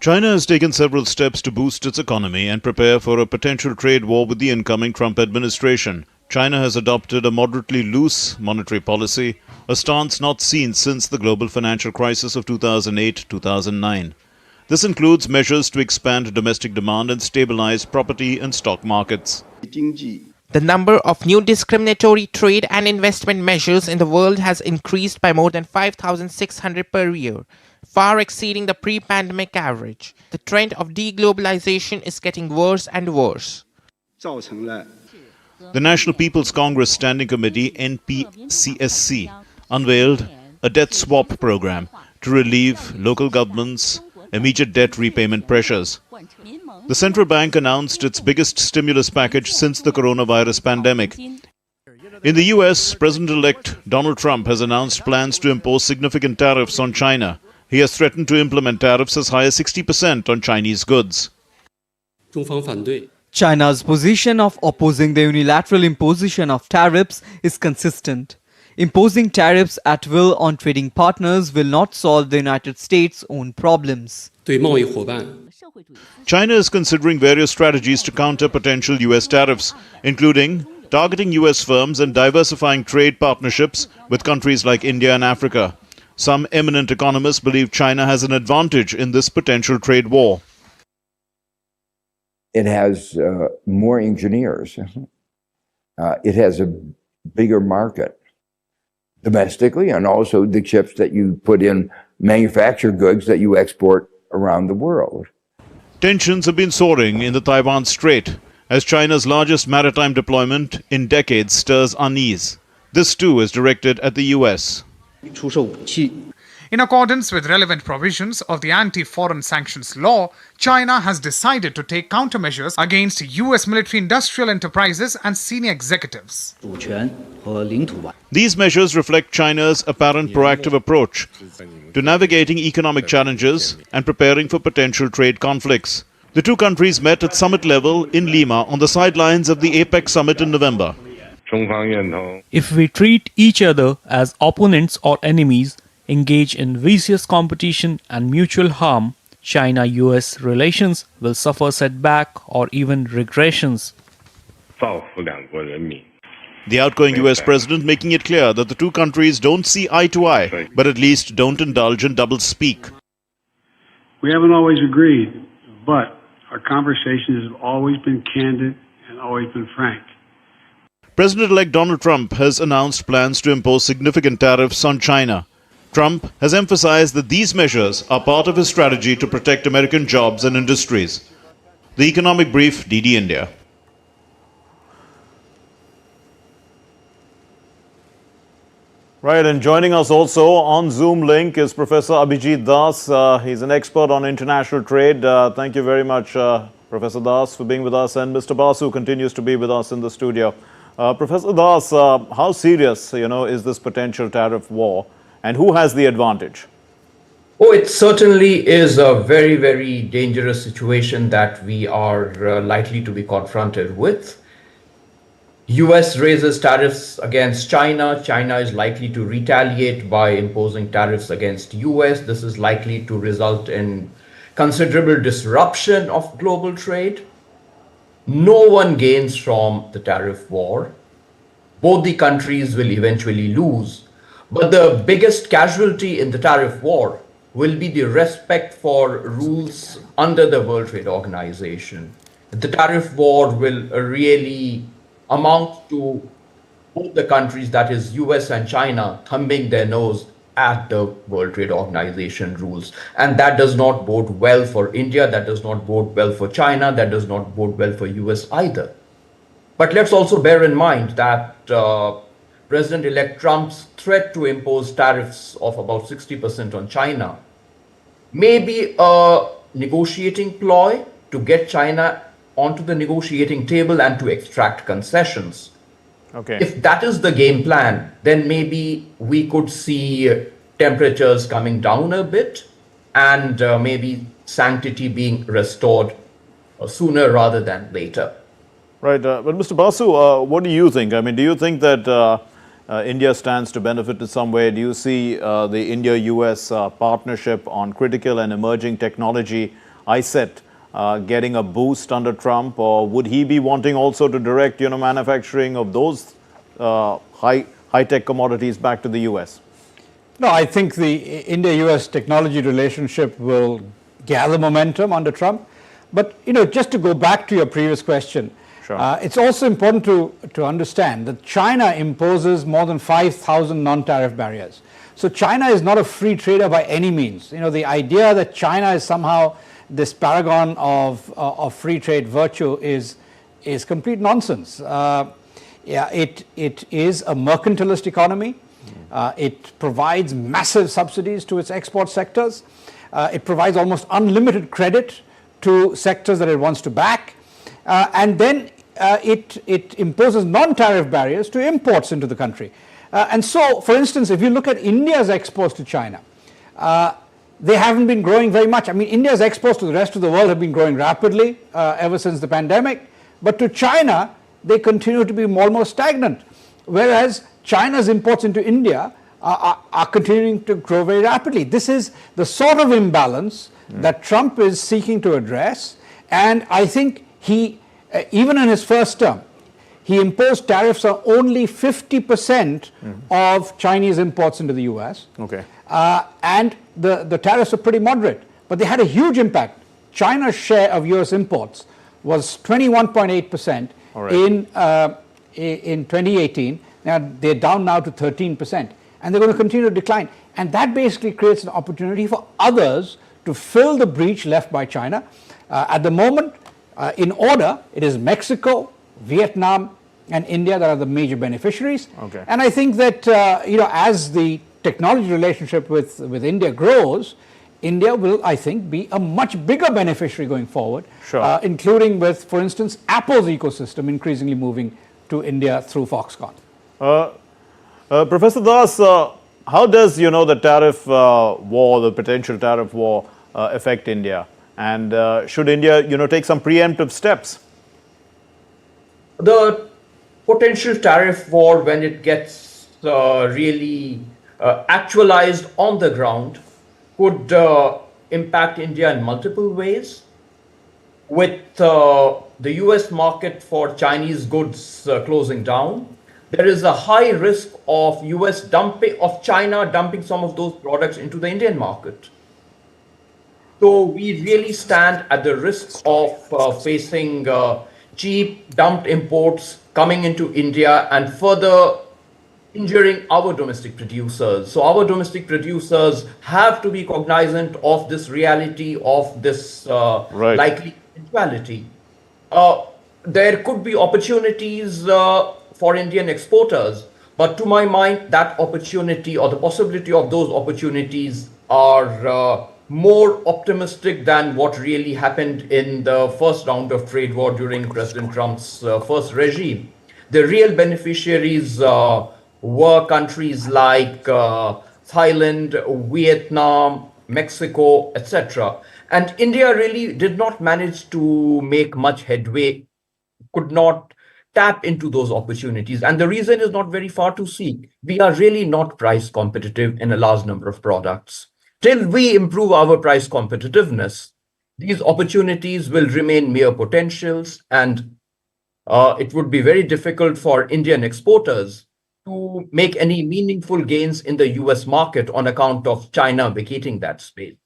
China has taken several steps to boost its economy and prepare for a potential trade war with the incoming Trump administration. China has adopted a moderately loose monetary policy, a stance not seen since the global financial crisis of 2008-2009. This includes measures to expand domestic demand and stabilize property and stock markets. The number of new discriminatory trade and investment measures in the world has increased by more than 5,600 per year, far exceeding the pre-pandemic average. The trend of deglobalization is getting worse and worse. The National People's Congress Standing Committee (NPCSC) unveiled a debt swap program to relieve local governments' immediate debt repayment pressures. The central bank announced its biggest stimulus package since the coronavirus pandemic. In the US, President-elect Donald Trump has announced plans to impose significant tariffs on China. He has threatened to implement tariffs as high as 60% on Chinese goods. China's position of opposing the unilateral imposition of tariffs is consistent. Imposing tariffs at will on trading partners will not solve the United States' own problems. China is considering various strategies to counter potential US tariffs, including targeting US firms and diversifying trade partnerships with countries like India and Africa. Some eminent economists believe China has an advantage in this potential trade war. It has more engineers. It has a bigger market domestically, and also the chips that you put in manufactured goods that you export around the world. Tensions have been soaring in the Taiwan Strait as China's largest maritime deployment in decades stirs unease. This too is directed at the US. In accordance with relevant provisions of the anti-foreign sanctions law, China has decided to take countermeasures against US military-industrial enterprises and senior executives. These measures reflect China's apparent proactive approach to navigating economic challenges and preparing for potential trade conflicts. The two countries met at summit level in Lima on the sidelines of the APEC summit in November. If we treat each other as opponents or enemies, engage in vicious competition and mutual harm, China-US relations will suffer setback or even regressions. The outgoing US president making it clear that the two countries don't see eye to eye, but at least don't indulge in double-speak. We haven't always agreed, but our conversations have always been candid and always been frank. President-elect Donald Trump has announced plans to impose significant tariffs on China. Trump has emphasized that these measures are part of his strategy to protect American jobs and industries. The Economic Brief, DD India. Right, and joining us also on Zoom link is Professor Abhijit Das. He's an expert on international trade. Thank you very much, Professor Das, for being with us. And Mr. Basu continues to be with us in the studio. Professor Das, how serious, is this potential tariff war? And who has the advantage? Oh, it certainly is a very, very dangerous situation that we are likely to be confronted with. US raises tariffs against China. China is likely to retaliate by imposing tariffs against US. This is likely to result in considerable disruption of global trade. No one gains from the tariff war. Both the countries will eventually lose. But the biggest casualty in the tariff war will be the respect for rules under the World Trade Organization. The tariff war will really amount to both the countries, that is US and China, thumbing their nose at the World Trade Organization rules. And that does not bode well for India, that does not bode well for China, that does not bode well for US either. But let's also bear in mind that President-elect Trump's threat to impose tariffs of about 60% on China may be a negotiating ploy to get China onto the negotiating table and to extract concessions. Okay. If that is the game plan, then maybe we could see temperatures coming down a bit and maybe sanctity being restored sooner rather than later. Right. But Mr. Basu, what do you think? I mean, do you think that India stands to benefit in some way? Do you see the India-US partnership on critical and emerging technology ISET getting a boost under Trump, or would he be wanting also to direct, manufacturing of those high-tech commodities back to the US? No, I think the India-US technology relationship will gather momentum under Trump. But, just to go back to your previous question, sure. It's also important to understand that China imposes more than 5,000 non-tariff barriers. So China is not a free trader by any means. The idea that China is somehow this paragon of free trade virtue is complete nonsense. It is a mercantilist economy. It provides massive subsidies to its export sectors. It provides almost unlimited credit to sectors that it wants to back. And then it imposes non-tariff barriers to imports into the country. And so, for instance, if you look at India's exports to China, they haven't been growing very much. I mean, India's exports to the rest of the world have been growing rapidly ever since the pandemic. But to China, they continue to be almost stagnant. Whereas China's imports into India are continuing to grow very rapidly. This is the sort of imbalance that Trump is seeking to address. And I think he, even in his first term, he imposed tariffs on only 50% of Chinese imports into the US. Okay. And the tariffs are pretty moderate, but they had a huge impact. China's share of US imports was 21.8% in 2018. Now they're down now to 13%, and they're going to continue to decline. And that basically creates an opportunity for others to fill the breach left by China. At the moment, in order, it is Mexico, Vietnam, and India that are the major beneficiaries. Okay. And I think that as the technology relationship with India grows, India will, I think, be a much bigger beneficiary going forward, sure. Including with, for instance, Apple's ecosystem increasingly moving to India through Foxconn. Professor Das, how does the tariff war, the potential tariff war, affect India? And should India take some preemptive steps? The potential tariff war, when it gets really actualized on the ground, could impact India in multiple ways. With the US market for Chinese goods closing down, there is a high risk of China dumping some of those products into the Indian market. So we really stand at the risk of facing cheap dumped imports coming into India and further injuring our domestic producers. So our domestic producers have to be cognizant of this reality, of this likely eventuality. There could be opportunities for Indian exporters, but to my mind, that opportunity or the possibility of those opportunities are more optimistic than what really happened in the first round of trade war during President Trump's first regime. The real beneficiaries were countries like Thailand, Vietnam, Mexico, etc. And India really did not manage to make much headway, could not tap into those opportunities. And the reason is not very far to seek. We are really not price competitive in a large number of products. Till we improve our price competitiveness, these opportunities will remain mere potentials, and it would be very difficult for Indian exporters to make any meaningful gains in the US market on account of China vacating that space.